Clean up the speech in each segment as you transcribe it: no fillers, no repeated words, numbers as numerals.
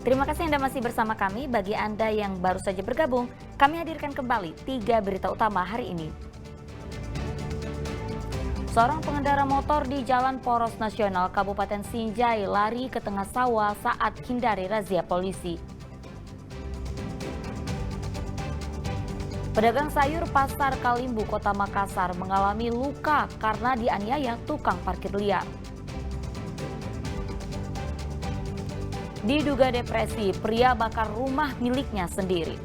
Terima kasih Anda masih bersama kami. Bagi Anda yang baru saja bergabung, kami hadirkan kembali 3 berita utama hari ini. Seorang pengendara motor di Jalan Poros Nasional Kabupaten Sinjai lari ke tengah sawah saat hindari razia polisi. Pedagang sayur Pasar Kalimbu, Kota Makassar mengalami luka karena dianiaya tukang parkir liar. Diduga depresi, pria bakar rumah miliknya sendiri.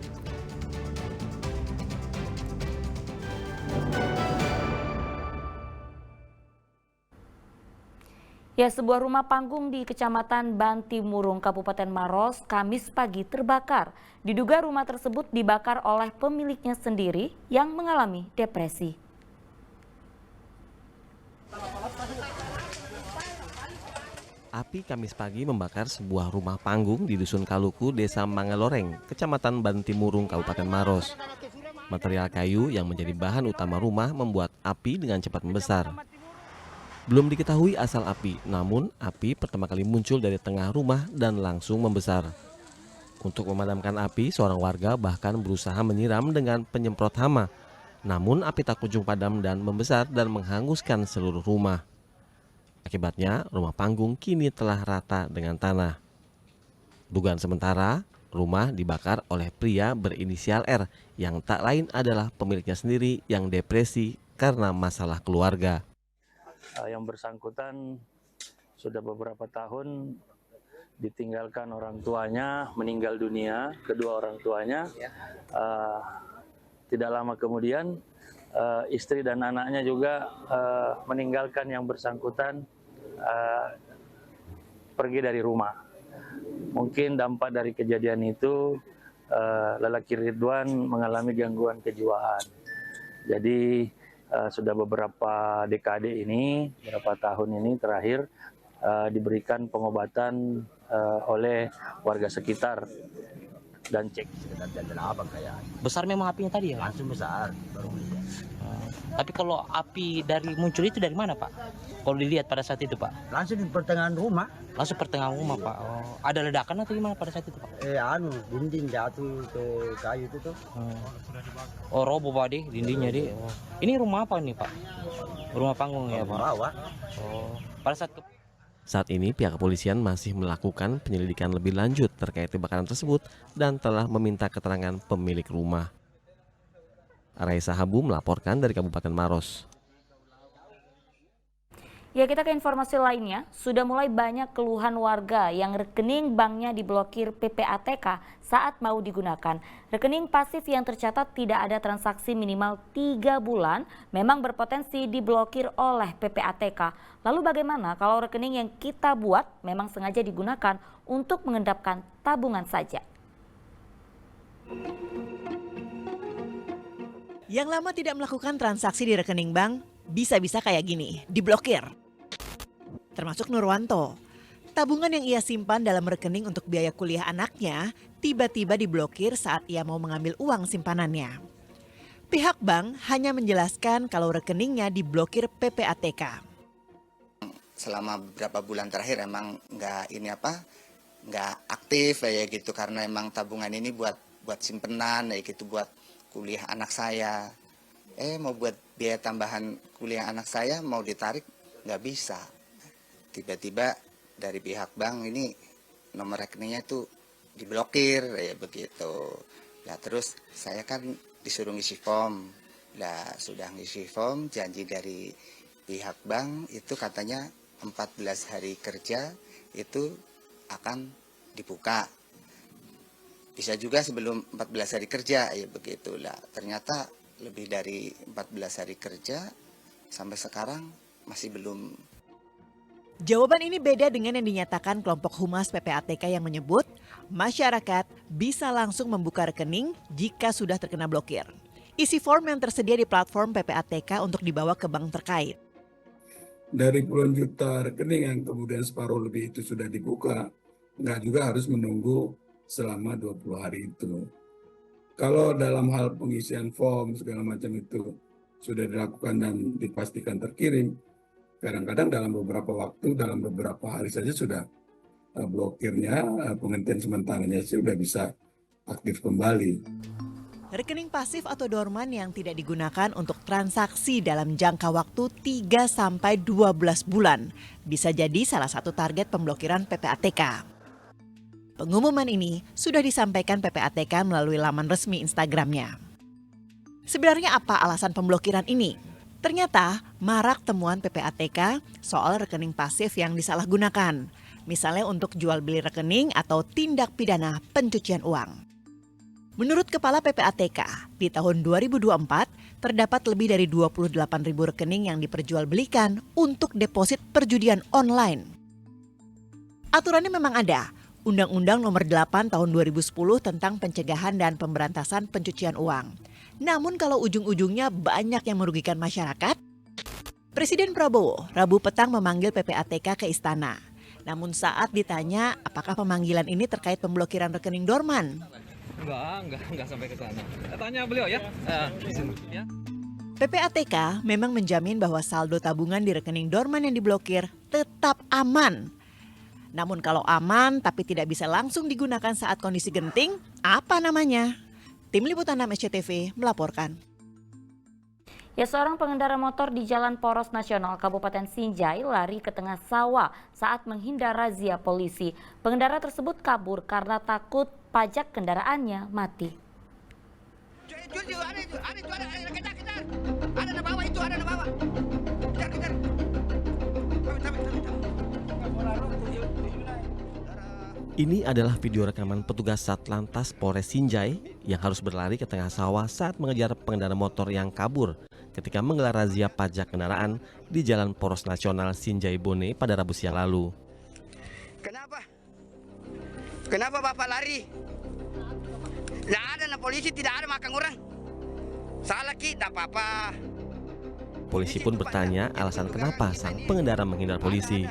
Ya, sebuah rumah panggung di Kecamatan Bantimurung, Kabupaten Maros, Kamis pagi terbakar. Diduga rumah tersebut dibakar oleh pemiliknya sendiri yang mengalami depresi. Api Kamis pagi membakar sebuah rumah panggung di Dusun Kaluku, Desa Mangaloreng, Kecamatan Bantimurung, Kabupaten Maros. Material kayu yang menjadi bahan utama rumah membuat api dengan cepat membesar. Belum diketahui asal api, namun api pertama kali muncul dari tengah rumah dan langsung membesar. Untuk memadamkan api, seorang warga bahkan berusaha menyiram dengan penyemprot hama. Namun api tak kunjung padam dan membesar dan menghanguskan seluruh rumah. Akibatnya, rumah panggung kini telah rata dengan tanah. Dugaan sementara, rumah dibakar oleh pria berinisial R yang tak lain adalah pemiliknya sendiri yang depresi karena masalah keluarga. Yang bersangkutan sudah beberapa tahun ditinggalkan orang tuanya, meninggal dunia, kedua orang tuanya. Tidak lama kemudian istri dan anaknya juga meninggalkan yang bersangkutan, pergi dari rumah. Mungkin dampak dari kejadian itu lelaki Ridwan mengalami gangguan kejiwaan. Jadi sudah beberapa dekade ini, beberapa tahun ini terakhir diberikan pengobatan oleh warga sekitar dan cek. Besar memang apinya tadi ya? Langsung besar, baru melihat. Tapi kalau api dari muncul itu dari mana Pak? Kalau dilihat pada saat itu Pak? Langsung di pertengahan rumah. Langsung pertengahan rumah Pak. Oh, ada ledakan atau gimana pada saat itu Pak? Dinding jatuh ke kayu itu tuh. Oh roboh Pak deh, dindingnya deh. Oh. Ini rumah apa nih Pak? Rumah panggung ya Pak? Bawah. Oh. Pada saat Saat ini pihak kepolisian masih melakukan penyelidikan lebih lanjut terkait kebakaran tersebut dan telah meminta keterangan pemilik rumah. Raisa Habu melaporkan dari Kabupaten Maros. Ya, kita ke informasi lainnya. Sudah mulai banyak keluhan warga yang rekening banknya diblokir PPATK saat mau digunakan. Rekening pasif yang tercatat tidak ada transaksi minimal 3 bulan memang berpotensi diblokir oleh PPATK. Lalu bagaimana kalau rekening yang kita buat memang sengaja digunakan untuk mengendapkan tabungan saja? Yang lama tidak melakukan transaksi di rekening bank, bisa-bisa kayak gini, diblokir. Termasuk Nurwanto. Tabungan yang ia simpan dalam rekening untuk biaya kuliah anaknya tiba-tiba diblokir saat ia mau mengambil uang simpanannya. Pihak bank hanya menjelaskan kalau rekeningnya diblokir PPATK. Selama beberapa bulan terakhir emang nggak aktif kayak gitu karena emang tabungan ini buat simpenan kayak gitu, buat kuliah anak saya. Mau buat biaya tambahan kuliah anak saya mau ditarik nggak bisa. Tiba-tiba dari pihak bank ini nomor rekeningnya itu diblokir ya begitu. Nah terus saya kan disuruh ngisi form. Nah sudah ngisi form, janji dari pihak bank itu katanya 14 hari kerja itu akan dibuka. Bisa juga sebelum 14 hari kerja ya begitulah. Ternyata lebih dari 14 hari kerja sampai sekarang masih belum. Jawaban ini beda dengan yang dinyatakan kelompok Humas PPATK yang menyebut masyarakat bisa langsung membuka rekening jika sudah terkena blokir. Isi form yang tersedia di platform PPATK untuk dibawa ke bank terkait. Dari puluhan juta rekening yang kemudian separuh lebih itu sudah dibuka, nggak juga harus menunggu selama 20 hari itu. Kalau dalam hal pengisian form segala macam itu sudah dilakukan dan dipastikan terkirim, kadang-kadang dalam beberapa waktu, dalam beberapa hari saja sudah blokirnya, penghentian sementaranya sudah bisa aktif kembali. Rekening pasif atau dorman yang tidak digunakan untuk transaksi dalam jangka waktu 3-12 bulan bisa jadi salah satu target pemblokiran PPATK. Pengumuman ini sudah disampaikan PPATK melalui laman resmi Instagramnya. Sebenarnya apa alasan pemblokiran ini? Ternyata marak temuan PPATK soal rekening pasif yang disalahgunakan, misalnya untuk jual beli rekening atau tindak pidana pencucian uang. Menurut Kepala PPATK, di tahun 2024 terdapat lebih dari 28.000 rekening yang diperjualbelikan untuk deposit perjudian online. Aturannya memang ada, Undang-Undang Nomor 8 Tahun 2010 tentang Pencegahan dan Pemberantasan Pencucian Uang. Namun kalau ujung-ujungnya banyak yang merugikan masyarakat, Presiden Prabowo Rabu petang memanggil PPATK ke istana. Namun saat ditanya apakah pemanggilan ini terkait pemblokiran rekening dorman, Enggak sampai ke sana. Tanya beliau ya. Ya. PPATK memang menjamin bahwa saldo tabungan di rekening dorman yang diblokir tetap aman. Namun kalau aman tapi tidak bisa langsung digunakan saat kondisi genting, apa namanya? Tim Liputan 6 SCTV melaporkan. Ya, seorang pengendara motor di Jalan Poros Nasional Kabupaten Sinjai lari ke tengah sawah saat menghindar razia polisi. Pengendara tersebut kabur karena takut pajak kendaraannya mati. Ini adalah video rekaman petugas Satlantas Polres Sinjai yang harus berlari ke tengah sawah saat mengejar pengendara motor yang kabur ketika menggelar razia pajak kendaraan di Jalan Poros Nasional Sinjai Bone pada Rabu siang lalu. Kenapa Bapak lari? Tidak ada, polisi tidak ada makan orang. Salah kita, apa-apa. Polisi pun bertanya alasan kenapa sang pengendara menghindar polisi.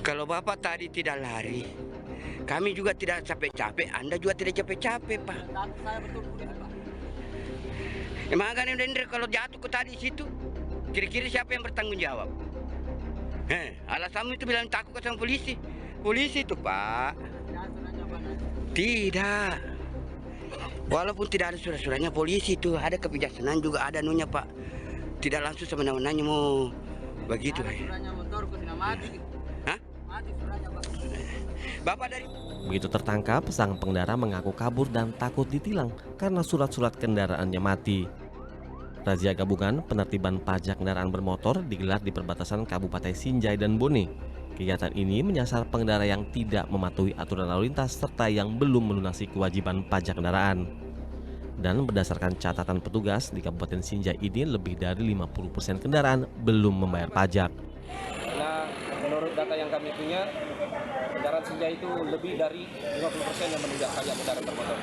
Kalau Bapak tadi tidak lari, kami juga tidak capek-capek, Anda juga tidak capek-capek, Pak. Emang kalau jatuh ke tadi situ, kira-kira siapa yang bertanggung jawab? Alasanmu itu bilang takut sama polisi. Polisi itu, Pak. Tidak. Walaupun tidak ada surat-suratnya polisi itu, ada kebijaksanaan juga ada nunya, Pak. Tidak langsung semena-menanya mau begitu. Hah? Bapak dari Begitu tertangkap, sang pengendara mengaku kabur dan takut ditilang karena surat-surat kendaraannya mati. Razia gabungan penertiban pajak kendaraan bermotor digelar di perbatasan Kabupaten Sinjai dan Bone. Kegiatan ini menyasar pengendara yang tidak mematuhi aturan lalu lintas serta yang belum melunasi kewajiban pajak kendaraan. Dan berdasarkan catatan petugas di Kabupaten Sinjai ini lebih dari 50% kendaraan belum membayar pajak. Nah, menurut data yang kami punya, kendaraan Sinjai itu lebih dari 50% yang menunggak pajak kendaraan bermotor.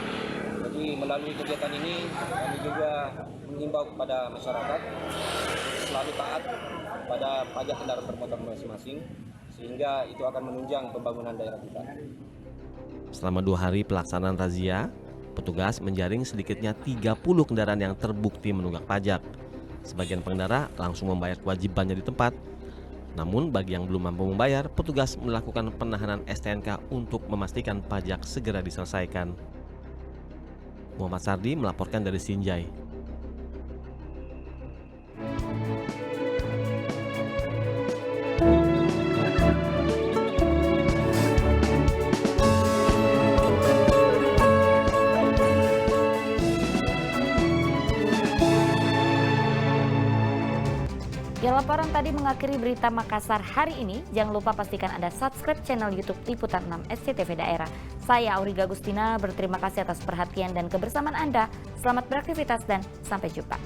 Jadi melalui kegiatan ini kami juga mengimbau kepada masyarakat selalu taat pada pajak kendaraan bermotor masing-masing, sehingga itu akan menunjang pembangunan daerah kita. Selama 2 hari pelaksanaan razia, petugas menjaring sedikitnya 30 kendaraan yang terbukti menunggak pajak. Sebagian pengendara langsung membayar kewajibannya di tempat. Namun bagi yang belum mampu membayar, petugas melakukan penahanan STNK untuk memastikan pajak segera diselesaikan. Muhammad Sardi melaporkan dari Sinjai. Ya, laporan tadi mengakhiri berita Makassar hari ini. Jangan lupa pastikan Anda subscribe channel YouTube Liputan 6 SCTV Daerah. Saya Auriga Agustina berterima kasih atas perhatian dan kebersamaan Anda. Selamat beraktivitas dan sampai jumpa.